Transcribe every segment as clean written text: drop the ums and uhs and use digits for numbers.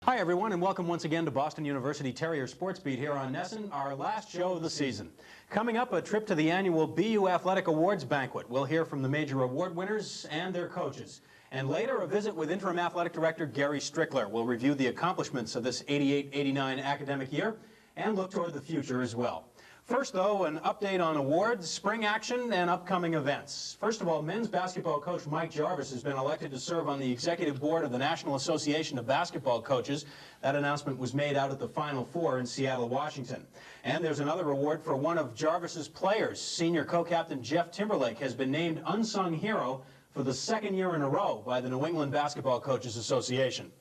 Hi everyone, and welcome once again to Boston University Terrier Sports Beat here on NESN, our last show of the season. Coming up, a trip to the annual BU Athletic Awards banquet. We'll hear from the major award winners and their coaches. And later, a visit with Interim Athletic Director Gary Strickler. We'll review the accomplishments of this 88-89 academic year and look toward the future as well. First, though, an update on awards, spring action, and upcoming events. First of all, men's basketball coach Mike Jarvis has been elected to serve on the executive board of the National Association of Basketball Coaches. That announcement was made out at the Final Four in Seattle, Washington. And there's another award for one of Jarvis's players. Senior co-captain Jeff Timberlake has been named Unsung Hero for the second year in a row by the New England Basketball Coaches Association.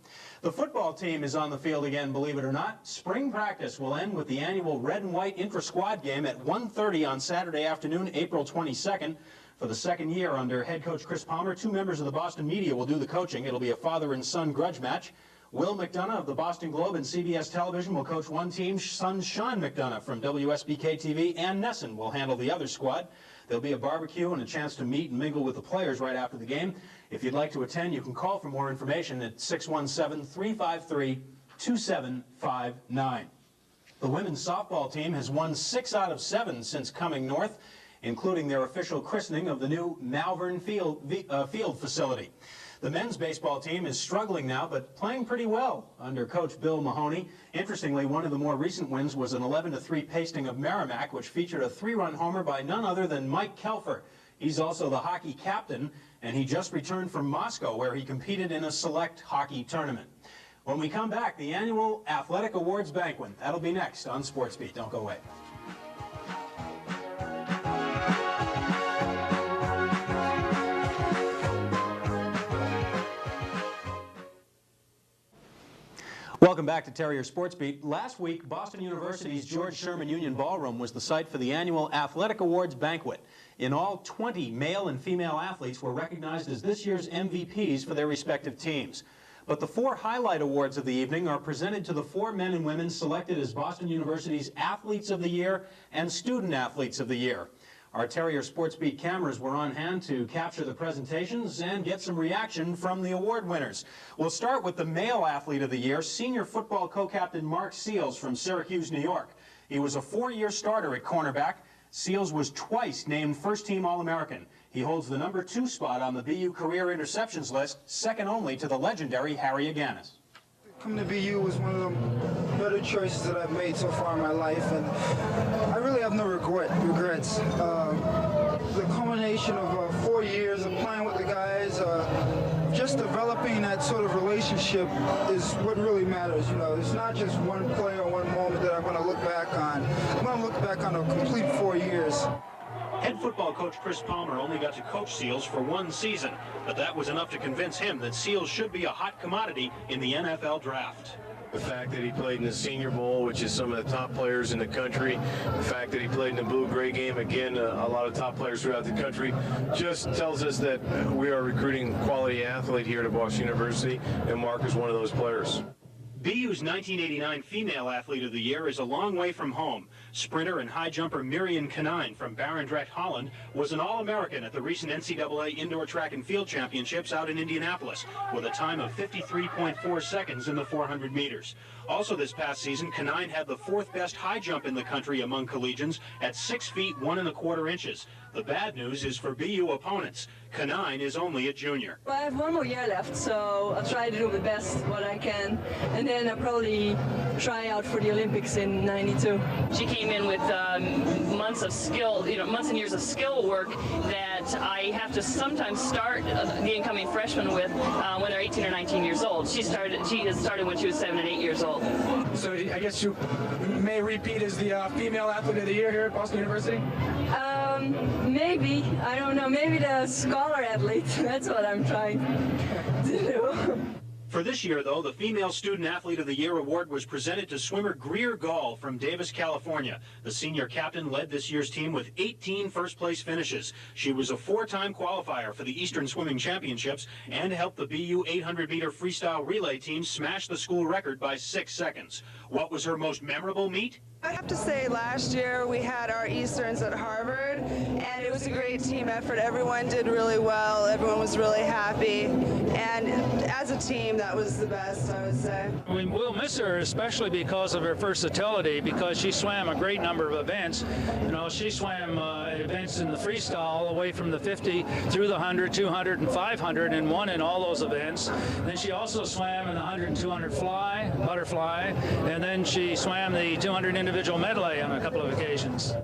The football team is on the field again, believe it or not. Spring practice will end with the annual red and white intra-squad game at 1:30 on Saturday afternoon, April 22nd. For the second year under head coach Chris Palmer, two members of the Boston media will do the coaching. It'll be a father and son grudge match. Will McDonough of the Boston Globe and CBS Television will coach one team. Son Sean McDonough from WSBK-TV and NESN will handle the other squad. There'll be a barbecue and a chance to meet and mingle with the players right after the game. If you'd like to attend, you can call for more information at 617-353-2759. The women's softball team has won 6 out of 7 since coming north, including their official christening of the new Malvern Field facility. The men's baseball team is struggling now, but playing pretty well under Coach Bill Mahoney. Interestingly, one of the more recent wins was an 11-3 pasting of Merrimack, which featured a 3-run homer by none other than Mike Kelfer. He's also the hockey captain, and he just returned from Moscow, where he competed in a select hockey tournament. When we come back, the annual Athletic Awards banquet. That'll be next on Sports Beat. Don't go away. Welcome back to Terrier Sports Beat. Last week, Boston University's George Sherman Union Ballroom was the site for the annual Athletic Awards banquet. In all, 20 male and female athletes were recognized as this year's MVPs for their respective teams. But the 4 highlight awards of the evening are presented to the 4 men and women selected as Boston University's Athletes of the Year and Student Athletes of the Year. Our Terrier Sports Beat cameras were on hand to capture the presentations and get some reaction from the award winners. We'll start with the Male Athlete of the Year, senior football co-captain Mark Seals from Syracuse, New York. He was a 4-year starter at cornerback. Seals was twice named first-team All-American. He holds the number 2 spot on the BU career interceptions list, second only to the legendary Harry Aganis. Coming to BU was one of the better choices that I've made so far in my life, and I really have no regrets. The culmination of 4 years of playing with the guys, just developing that sort of relationship is what really matters. You know, it's not just one play or one moment that I'm going to look back on. I'm going to look back on a complete 4 years. Head football coach Chris Palmer only got to coach Seals for 1 season, but that was enough to convince him that Seals should be a hot commodity in the NFL draft. The fact that he played in the Senior Bowl, which is some of the top players in the country, the fact that he played in the Blue-Gray game, again, a lot of top players throughout the country, just tells us that we are recruiting a quality athlete here at Boston University, and Mark is one of those players. BU's 1989 Female Athlete of the Year is a long way from home. Sprinter and high jumper Miriam Kanine from Barendrecht, Holland, was an All-American at the recent NCAA Indoor Track and Field Championships out in Indianapolis with a time of 53.4 seconds in the 400 meters. Also this past season, Kanine had the 4th best high jump in the country among collegians at 6 feet 1 1/4 inches. The bad news is for BU opponents. Kanine is only a junior. Well, I have 1 more year left, so I'll try to do the best what I can, and then I'll probably try out for the Olympics in '92. She came in with months of skill, months and years of skill work that I have to sometimes start the incoming freshmen with when they're 18 or 19 years old. She has started when she was 7 and 8 years old. So I guess you may repeat as the female athlete of the year here at Boston University? Maybe. I don't know. Maybe the scholar athlete. That's what I'm trying to do. For this year, though, the Female Student Athlete of the Year award was presented to swimmer Greer Gall from Davis, California. The senior captain led this year's team with 18 first-place finishes. She was a 4-time qualifier for the Eastern Swimming Championships and helped the BU 800-meter freestyle relay team smash the school record by 6 seconds. What was her most memorable meet? I have to say last year we had our Easterns at Harvard, and it was a great team effort. Everyone did really well. Everyone was really happy, and as a team, that was the best, I would say. We will miss her, especially because of her versatility, because she swam a great number of events. You know, she swam events in the freestyle all the way from the 50 through the 100, 200, and 500, and won in all those events. Then she also swam in the 100 and 200 fly, butterfly, and then she swam the 200 individual medley on a couple of occasions.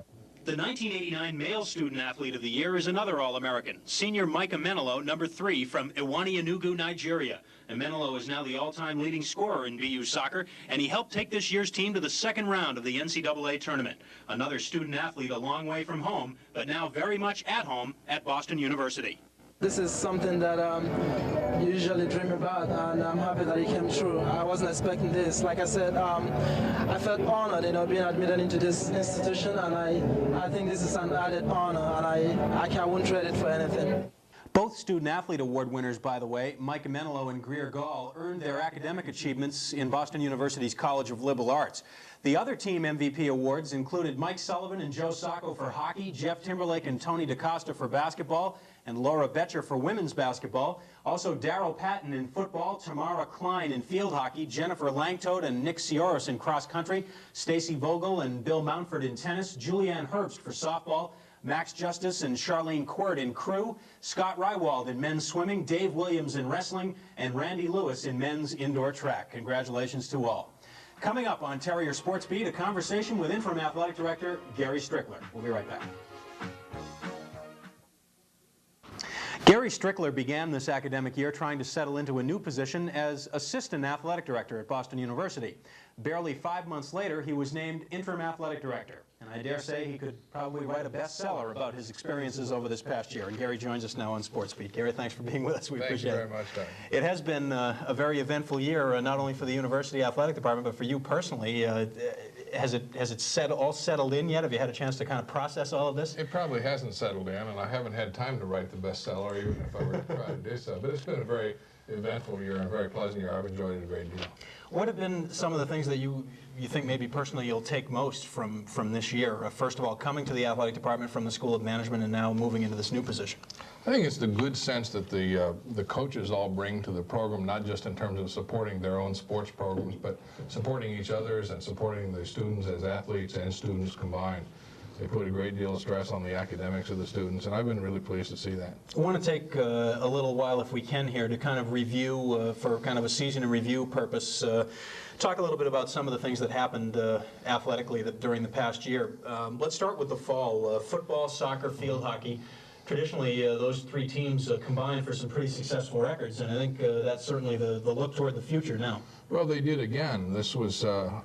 The 1989 Male Student Athlete of the Year is another All-American, senior Mike Emenalo, number 3 from Iwani-Enugu, Nigeria. Emenalo is now the all-time leading scorer in BU soccer, and he helped take this year's team to the second round of the NCAA tournament. Another student athlete a long way from home, but now very much at home at Boston University. This is something that you usually dream about, and I'm happy that it came true. I wasn't expecting this. Like I said, I felt honored, being admitted into this institution, and I think this is an added honor, and I wouldn't trade it for anything. Both Student Athlete Award winners, by the way, Mike Emenalo and Greer Gall, earned their academic achievements in Boston University's College of Liberal Arts. The other team MVP awards included Mike Sullivan and Joe Sacco for hockey, Jeff Timberlake and Tony DaCosta for basketball, and Laura Betcher for women's basketball. Also Daryl Patton in football, Tamara Klein in field hockey, Jennifer Langtodt and Nick Sioris in cross country, Stacy Vogel and Bill Mountford in tennis, Julianne Herbst for softball, Max Justice and Charlene Quirt in crew, Scott Rywald in men's swimming, Dave Williams in wrestling, and Randy Lewis in men's indoor track. Congratulations to all. Coming up on Terrier Sports Beat, a conversation with Interim Athletic Director Gary Strickler. We'll be right back. Gary Strickler began this academic year trying to settle into a new position as Assistant Athletic Director at Boston University. Barely 5 months later, he was named Interim Athletic Director. And I dare say he could probably write a bestseller about his experiences over this past year. And Gary joins us now on Sports Beat. Gary, thanks for being with us. We appreciate it. Thank you very much, Doug. It has been a very eventful year, not only for the University Athletic Department, but for you personally. Has it all settled in yet? Have you had a chance to kind of process all of this? It probably hasn't settled in, and I haven't had time to write the bestseller, even if I were to try to do so. But it's been a very eventful year and a very pleasant year. I've enjoyed it a great deal. What have been some of the things that you think maybe personally you'll take most from this year? First of all, coming to the athletic department from the School of Management and now moving into this new position. I think it's the good sense that the coaches all bring to the program, not just in terms of supporting their own sports programs, but supporting each other's and supporting the students as athletes and students combined. They put a great deal of stress on the academics of the students, and I've been really pleased to see that. I want to take a little while, if we can here, to kind of review, for kind of a season in review purpose, talk a little bit about some of the things that happened athletically during the past year. Let's start with the fall. Football, soccer, field hockey. Traditionally, those three teams combined for some pretty successful records, and I think that's certainly the look toward the future now. Well, they did again. This was a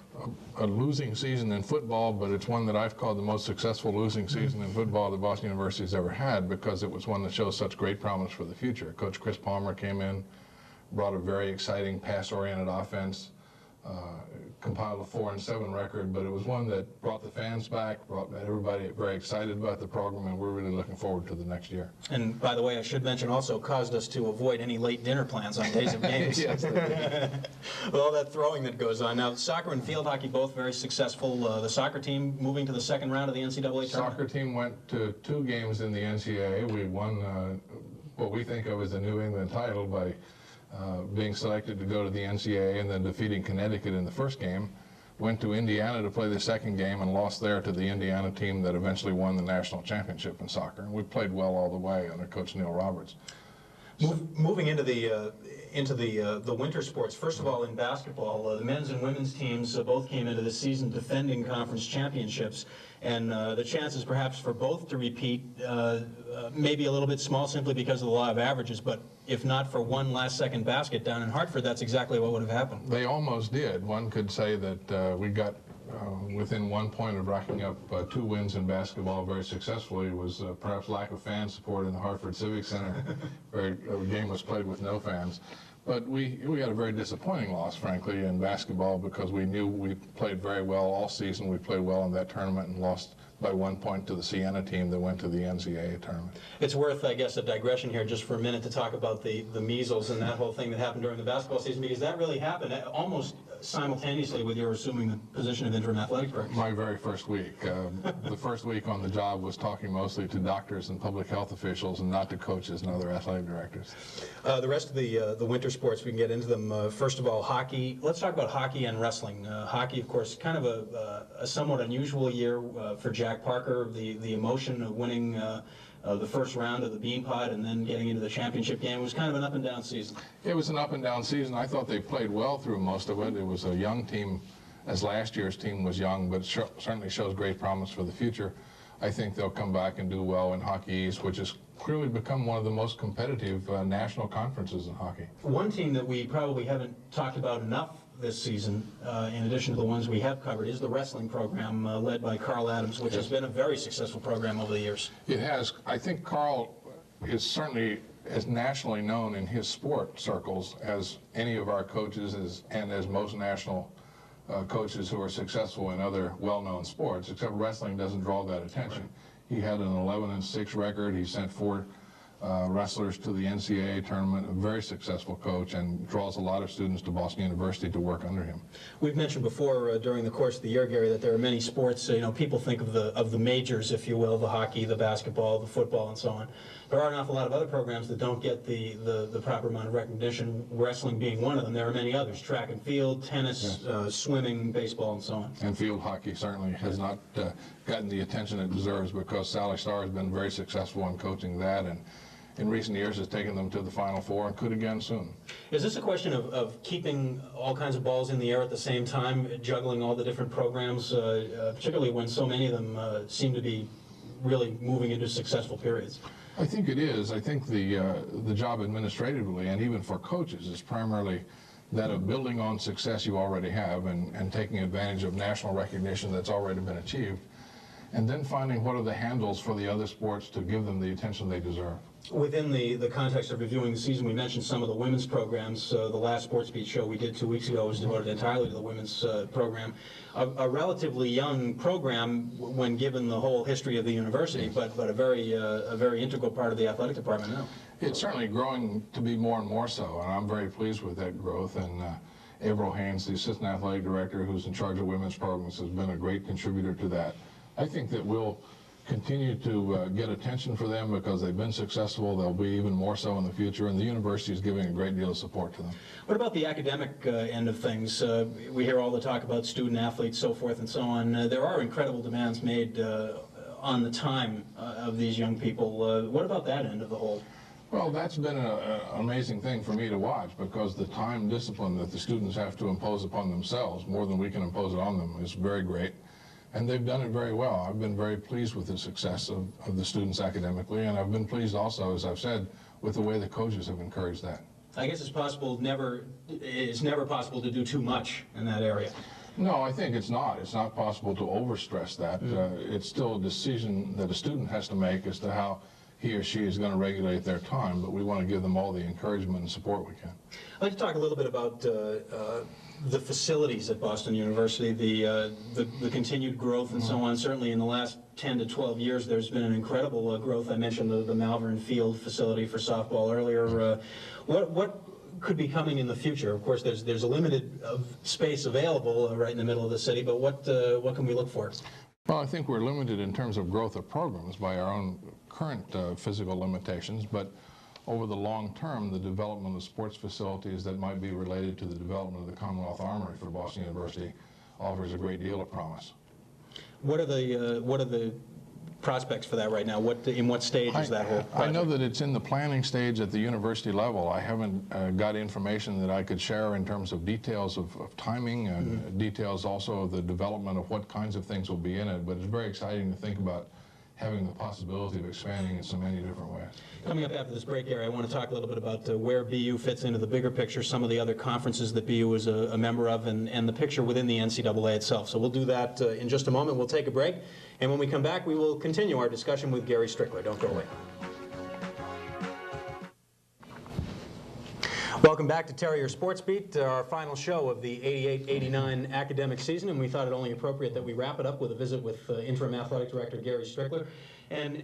losing season in football, but it's one that I've called the most successful losing season in football that Boston University has ever had, because it was one that shows such great promise for the future. Coach Chris Palmer came in, brought a very exciting pass-oriented offense, compiled a 4-7 record, but it was one that brought the fans back, brought everybody very excited about the program, and we're really looking forward to the next year. And by the way, I should mention also caused us to avoid any late dinner plans on days of games. Yes, with all that throwing that goes on. Now, soccer and field hockey both very successful. The soccer team moving to the second round of the NCAA tournament. Soccer team went to 2 games in the NCAA. We won what we think of as the New England title by being selected to go to the NCAA and then defeating Connecticut in the first game. Went to Indiana to play the second game and lost there to the Indiana team that eventually won the national championship in soccer. And we played well all the way under Coach Neil Roberts. Moving into the winter sports, first of all in basketball, the men's and women's teams both came into the season defending conference championships, and the chances perhaps for both to repeat maybe a little bit small simply because of the law of averages, but if not for one last-second basket down in Hartford, that's exactly what would have happened. They almost did. One could say that we got within 1 point of racking up 2 wins in basketball very successfully. It was perhaps lack of fan support in the Hartford Civic Center, where the game was played with no fans. But we had a very disappointing loss, frankly, in basketball, because we knew we played very well all season. We played well in that tournament and lost by 1 point to the Siena team that went to the NCAA tournament. It's worth, I guess, a digression here just for a minute to talk about the measles and that whole thing that happened during the basketball season, because that really happened almost simultaneously with your assuming the position of interim athletic director. My very first week. The first week on the job was talking mostly to doctors and public health officials and not to coaches and other athletic directors. The rest of the winter sports, we can get into them. First of all, hockey. Let's talk about hockey and wrestling. Hockey, of course, kind of a somewhat unusual year for Jack Parker. The emotion of winning the first round of the Bean Pod and then getting into the championship game was kind of an up and down season. It was an up and down season. I thought they played well through most of it. It was a young team, as last year's team was young, but certainly shows great promise for the future. I think they'll come back and do well in Hockey East, which has clearly become one of the most competitive national conferences in hockey. One team that we probably haven't talked about enough this season, in addition to the ones we have covered, is the wrestling program led by Carl Adams, which has been a very successful program over the years. It has. I think Carl is certainly as nationally known in his sport circles as any of our coaches and as most national coaches who are successful in other well-known sports, except wrestling doesn't draw that attention. He had an 11-6 record. He sent 4 wrestlers to the NCAA tournament, a very successful coach, and draws a lot of students to Boston University to work under him. We've mentioned before during the course of the year, Gary, that there are many sports, people think of the majors, if you will, the hockey, the basketball, the football, and so on. There are an awful lot of other programs that don't get the proper amount of recognition, wrestling being one of them. There are many others, track and field, tennis, yes. Swimming, baseball, and so on. And field hockey certainly has not gotten the attention it deserves, because Sally Starr has been very successful in coaching that, and in recent years has taken them to the Final Four and could again soon. Is this a question of keeping all kinds of balls in the air at the same time, juggling all the different programs, particularly when so many of them seem to be really moving into successful periods? I think it is. I think the job administratively and even for coaches is primarily that of building on success you already have and taking advantage of national recognition that's already been achieved, and then finding what are the handles for the other sports to give them the attention they deserve. Within the context of reviewing the season, we mentioned some of the women's programs. The last Sports Beat show we did 2 weeks ago was devoted entirely to the women's program. A relatively young program when given the whole history of the university, but a very integral part of the athletic department now. It's certainly growing to be more and more so, and I'm very pleased with that growth. And Averill Haynes, the assistant athletic director who's in charge of women's programs, has been a great contributor to that. I think that we'll continue to get attention for them because they've been successful. They'll be even more so in the future, and the university is giving a great deal of support to them. What about the academic end of things? We hear all the talk about student athletes, so forth and so on. There are incredible demands made on the time of these young people. What about that end of the whole? Well, that's been an amazing thing for me to watch, because the time discipline that the students have to impose upon themselves, more than we can impose it on them, is very great. And they've done it very well. I've been very pleased with the success of the students academically, and I've been pleased also, as I've said, with the way the coaches have encouraged that. I guess it's never possible to do too much in that area. No, I think it's not. It's not possible to overstress that. It's still a decision that a student has to make as to how he or she is going to regulate their time, but we want to give them all the encouragement and support we can. I'd like to talk a little bit about the facilities at Boston University, the continued growth and so on. Certainly in the last 10 to 12 years, there's been an incredible growth. I mentioned the Malvern Field facility for softball earlier. What could be coming in the future? Of course, there's a limited space available right in the middle of the city, but what can we look for? Well, I think we're limited in terms of growth of programs by our own current physical limitations, but over the long term, the development of sports facilities that might be related to the development of the Commonwealth Armory for Boston University offers a great deal of promise. What are the prospects for that right now? In what stage is that whole project? I know that it's in the planning stage at the university level. I haven't got information that I could share in terms of details of timing and details also of the development of what kinds of things will be in it, but it's very exciting to think about having the possibility of expanding in so many different ways. Coming up after this break, Gary, I want to talk a little bit about where BU fits into the bigger picture, some of the other conferences that BU is a member of, and the picture within the NCAA itself. So we'll do that in just a moment. We'll take a break, and when we come back, we will continue our discussion with Gary Strickler. Don't go away. Welcome back to Terrier Sports Beat, our final show of the 88-89 academic season, and we thought it only appropriate that we wrap it up with a visit with Interim Athletic Director Gary Strickler. And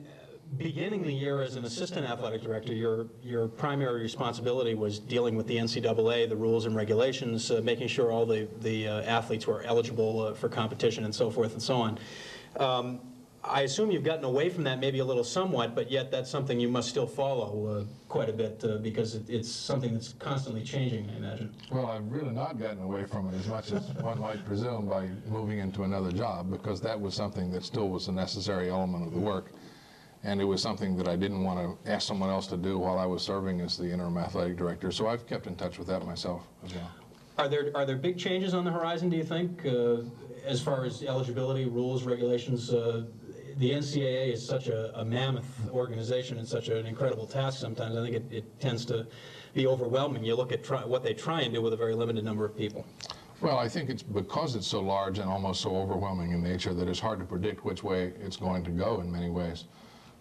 beginning the year as an assistant athletic director, your primary responsibility was dealing with the NCAA, the rules and regulations, making sure all the athletes were eligible for competition and so forth and so on. I assume you've gotten away from that maybe a little somewhat, but yet that's something you must still follow quite a bit because it's something that's constantly changing, I imagine. Well, I've really not gotten away from it as much as one might presume by moving into another job, because that was something that still was a necessary element of the work. And it was something that I didn't want to ask someone else to do while I was serving as the interim athletic director. So I've kept in touch with that myself as well. Are there big changes on the horizon, do you think, as far as eligibility, rules, regulations? The NCAA is such a mammoth organization and such an incredible task sometimes. I think it tends to be overwhelming. You look at what they try and do with a very limited number of people. Well, I think it's because it's so large and almost so overwhelming in nature that it's hard to predict which way it's going to go in many ways.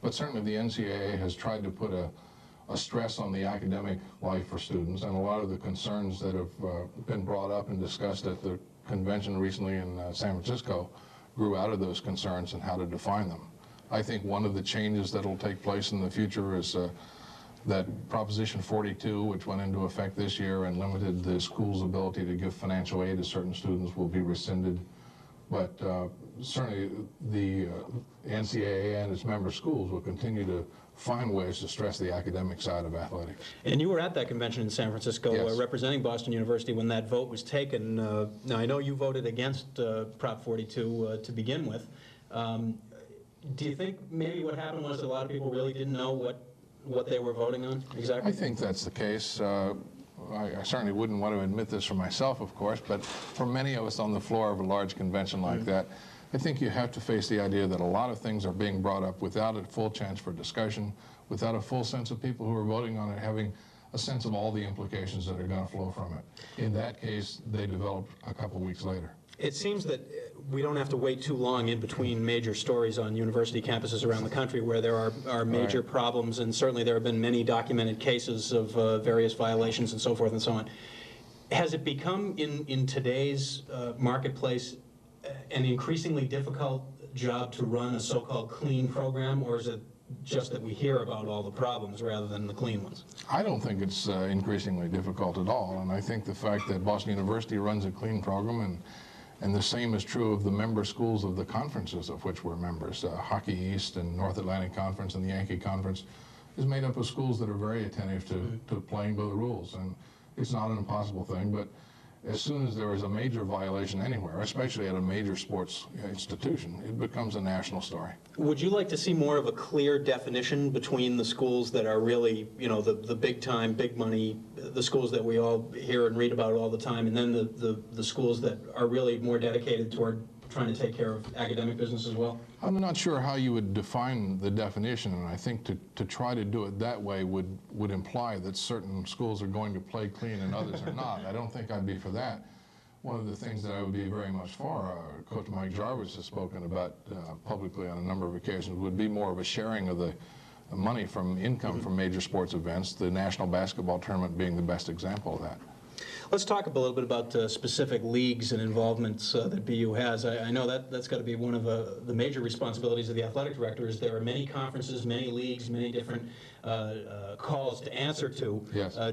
But certainly the NCAA has tried to put a stress on the academic life for students, and a lot of the concerns that have been brought up and discussed at the convention recently in San Francisco grew out of those concerns and how to define them. I think one of the changes that will take place in the future is that Proposition 42, which went into effect this year and limited the school's ability to give financial aid to certain students, will be rescinded. But certainly the NCAA and its member schools will continue to find ways to stress the academic side of athletics. And you were at that convention in San Francisco, yes, representing Boston University when that vote was taken. Now, I know you voted against Prop 42 to begin with. Do you think maybe what happened was a lot of people really didn't know what they were voting on exactly? I think that's the case. I certainly wouldn't want to admit this for myself, of course, but for many of us on the floor of a large convention like that, I think you have to face the idea that a lot of things are being brought up without a full chance for discussion, without a full sense of people who are voting on it having a sense of all the implications that are going to flow from it. In that case, they developed a couple weeks later. It seems that we don't have to wait too long in between major stories on university campuses around the country where there are major problems, and certainly there have been many documented cases of various violations and so forth and so on. Has it become, in today's marketplace, an increasingly difficult job to run a so-called clean program, or is it just that we hear about all the problems rather than the clean ones? I don't think it's increasingly difficult at all, and I think the fact that Boston University runs a clean program, and the same is true of the member schools of the conferences of which we're members. Hockey East and North Atlantic Conference and the Yankee Conference is made up of schools that are very attentive to playing by the rules. And it's not an impossible thing, but as soon as there is a major violation anywhere, especially at a major sports institution, it becomes a national story. Would you like to see more of a clear definition between the schools that are really, you know, the big time, big money, the schools that we all hear and read about all the time, and then the schools that are really more dedicated toward trying to take care of academic business as well? I'm not sure how you would define the definition, and I think to try to do it that way would imply that certain schools are going to play clean and others are not. I don't think I'd be for that. One of the things that I would be very much for, Coach Mike Jarvis has spoken about publicly on a number of occasions, would be more of a sharing of the money from income from major sports events, the National Basketball Tournament being the best example of that. Let's talk a little bit about specific leagues and involvements that BU has. I know that's got to be one of the major responsibilities of the athletic director. Is there are many conferences, many leagues, many different calls to answer to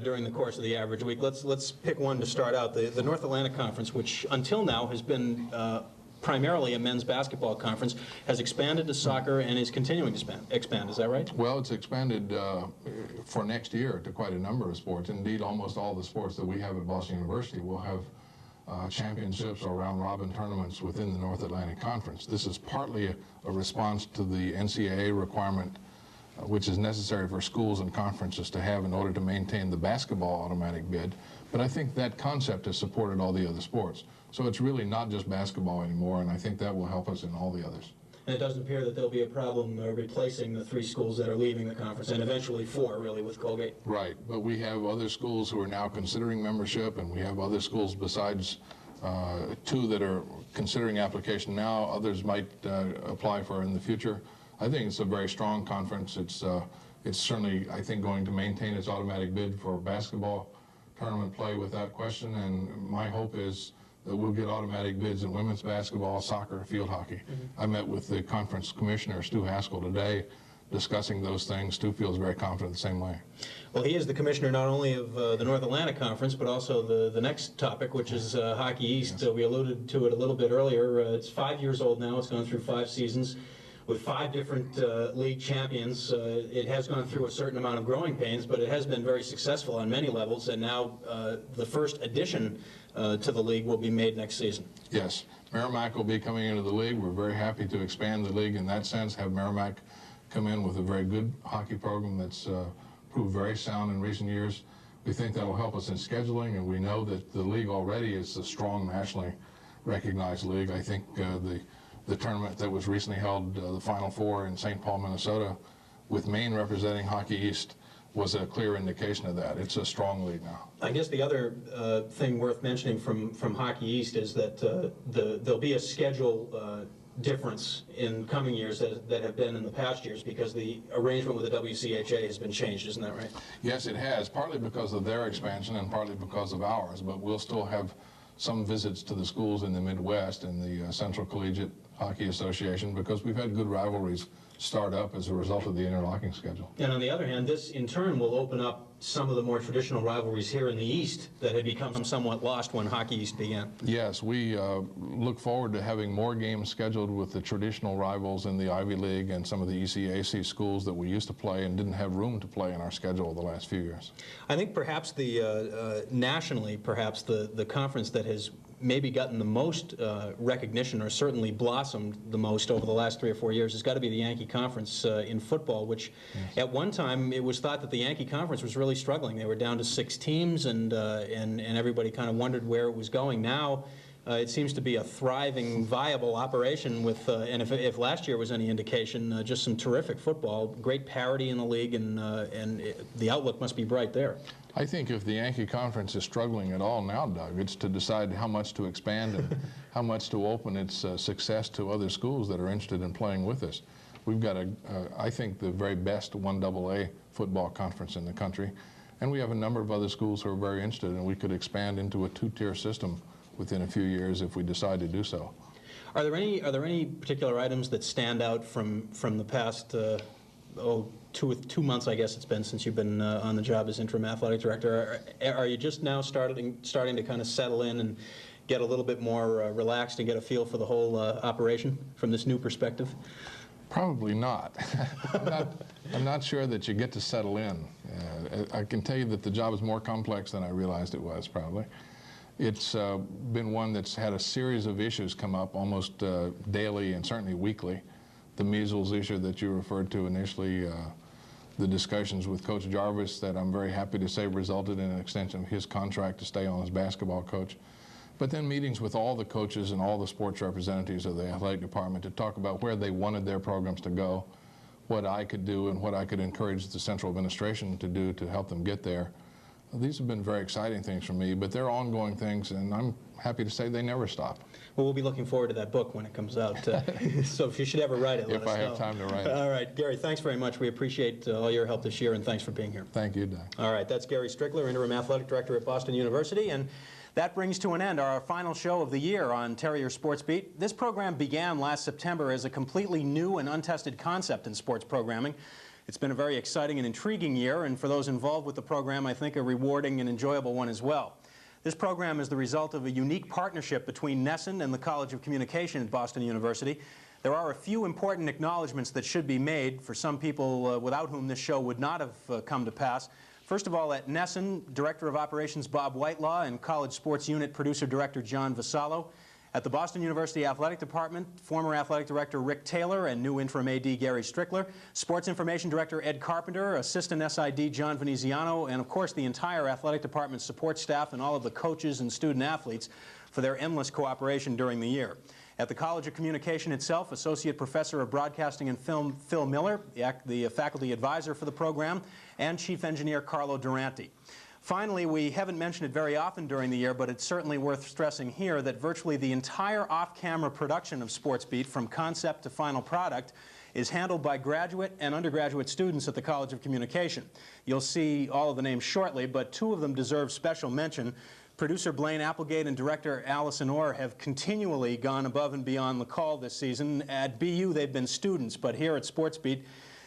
during the course of the average week. Let's pick one to start out. The North Atlantic Conference, which until now has been primarily a men's basketball conference, has expanded to soccer and is continuing to expand. Is that right? Well, it's expanded for next year to quite a number of sports. Indeed, almost all the sports that we have at Boston University will have championships or round-robin tournaments within the North Atlantic Conference. This is partly a response to the NCAA requirement, which is necessary for schools and conferences to have in order to maintain the basketball automatic bid. But I think that concept has supported all the other sports. So it's really not just basketball anymore, and I think that will help us in all the others. And it doesn't appear that there'll be a problem replacing the 3 schools that are leaving the conference, and eventually 4, really, with Colgate. Right, but we have other schools who are now considering membership, and we have other schools besides 2 that are considering application now. Others might apply for in the future. I think it's a very strong conference. It's certainly, I think, going to maintain its automatic bid for basketball tournament play without question, and my hope is that we'll get automatic bids in women's basketball, soccer, field hockey. I met with the conference commissioner, Stu Haskell, today, discussing those things. Stu feels very confident the same way. Well, he is the commissioner not only of the North Atlantic Conference, but also the next topic, which is Hockey East. Yes. We alluded to it a little bit earlier. It's 5 years old now. It's gone through 5 seasons with 5 different league champions. It has gone through a certain amount of growing pains, but it has been very successful on many levels, and now the first addition to the league will be made next season. Yes, Merrimack will be coming into the league. We're very happy to expand the league in that sense, have Merrimack come in with a very good hockey program that's proved very sound in recent years. We think that'll help us in scheduling, and we know that the league already is a strong nationally recognized league. I think the tournament that was recently held, the Final Four in St. Paul, Minnesota, with Maine representing Hockey East, was a clear indication of that. It's a strong league now. I guess the other thing worth mentioning from Hockey East is that there'll be a schedule difference in coming years that have been in the past years, because the arrangement with the WCHA has been changed, isn't that right? Yes, it has, partly because of their expansion and partly because of ours, but we'll still have some visits to the schools in the Midwest and the Central Collegiate Hockey Association, because we've had good rivalries start up as a result of the interlocking schedule. And on the other hand, this in turn will open up some of the more traditional rivalries here in the East that had become somewhat lost when Hockey East began. Yes, we look forward to having more games scheduled with the traditional rivals in the Ivy League and some of the ECAC schools that we used to play and didn't have room to play in our schedule the last few years. I think perhaps the nationally, perhaps the conference that has maybe gotten the most recognition, or certainly blossomed the most over the last 3 or 4 years, has got to be the Yankee Conference in football, which at one time it was thought that the Yankee Conference was really struggling. They were down to 6 teams, and everybody kind of wondered where it was going. Now it seems to be a thriving, viable operation with, and if last year was any indication, just some terrific football, great parity in the league, and the outlook must be bright there. I think if the Yankee Conference is struggling at all now, Doug, it's to decide how much to expand and how much to open its success to other schools that are interested in playing with us. We've got, I think, the very best 1AA football conference in the country, and we have a number of other schools who are very interested, and we could expand into a 2-tier system within a few years if we decide to do so. Are there any particular items that stand out from the past 2 months, I guess it's been, since you've been on the job as interim athletic director? Are you just now starting to kind of settle in and get a little bit more relaxed and get a feel for the whole operation from this new perspective? Probably not. I'm not sure that you get to settle in. I can tell you that the job is more complex than I realized it was, probably. It's been one that's had a series of issues come up almost daily and certainly weekly. The measles issue that you referred to initially, the discussions with Coach Jarvis that I'm very happy to say resulted in an extension of his contract to stay on as basketball coach. But then meetings with all the coaches and all the sports representatives of the athletic department to talk about where they wanted their programs to go, what I could do and what I could encourage the central administration to do to help them get there. These have been very exciting things for me, but they're ongoing things, and I'm happy to say they never stop. Well, we'll be looking forward to that book when it comes out. So if you should ever write it, let us know. If I have time to write it. All right, Gary, thanks very much. We appreciate all your help this year, and thanks for being here. Thank you, Doug. All right, that's Gary Strickler, Interim Athletic Director at Boston University, and that brings to an end our final show of the year on Terrier Sports Beat. This program began last September as a completely new and untested concept in sports programming. It's been a very exciting and intriguing year, and for those involved with the program, I think a rewarding and enjoyable one as well. This program is the result of a unique partnership between NESN and the College of Communication at Boston University. There are a few important acknowledgments that should be made for some people without whom this show would not have come to pass. First of all, at NESN, Director of Operations Bob Whitelaw and College Sports Unit Producer Director John Vasallo. At the Boston University Athletic Department, former Athletic Director Rick Taylor and new interim AD Gary Strickler, Sports Information Director Ed Carpenter, Assistant SID John Veneziano, and of course the entire Athletic Department support staff and all of the coaches and student athletes for their endless cooperation during the year. At the College of Communication itself, Associate Professor of Broadcasting and Film Phil Miller, the faculty advisor for the program, and Chief Engineer Carlo Durante. Finally, we haven't mentioned it very often during the year, but it's certainly worth stressing here that virtually the entire off-camera production of Sports Beat, from concept to final product, is handled by graduate and undergraduate students at the College of Communication. You'll see all of the names shortly, but two of them deserve special mention. Producer Blaine Applegate and director Allison have continually gone above and beyond the call this season. At BU, they've been students, but here at SportsBeat,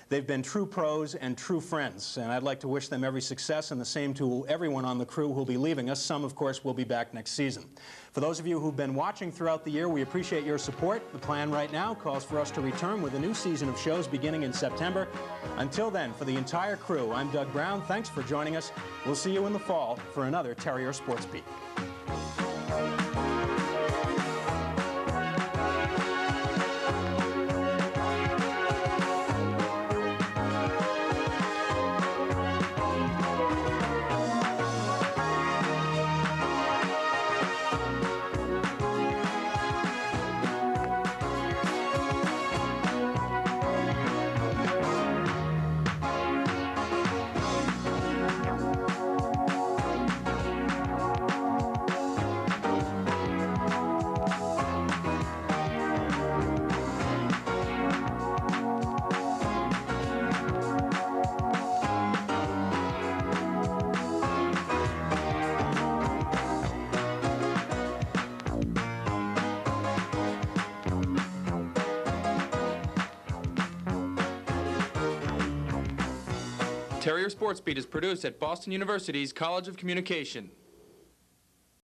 they've been true pros and true friends, and I'd like to wish them every success, and the same to everyone on the crew who'll be leaving us. Some, of course, will be back next season. For those of you who've been watching throughout the year, we appreciate your support. The plan right now calls for us to return with a new season of shows beginning in September. Until then, for the entire crew, I'm Doug Brown. Thanks for joining us. We'll see you in the fall for another Terrier Sports Beat. Terrier Sports Beat is produced at Boston University's College of Communication.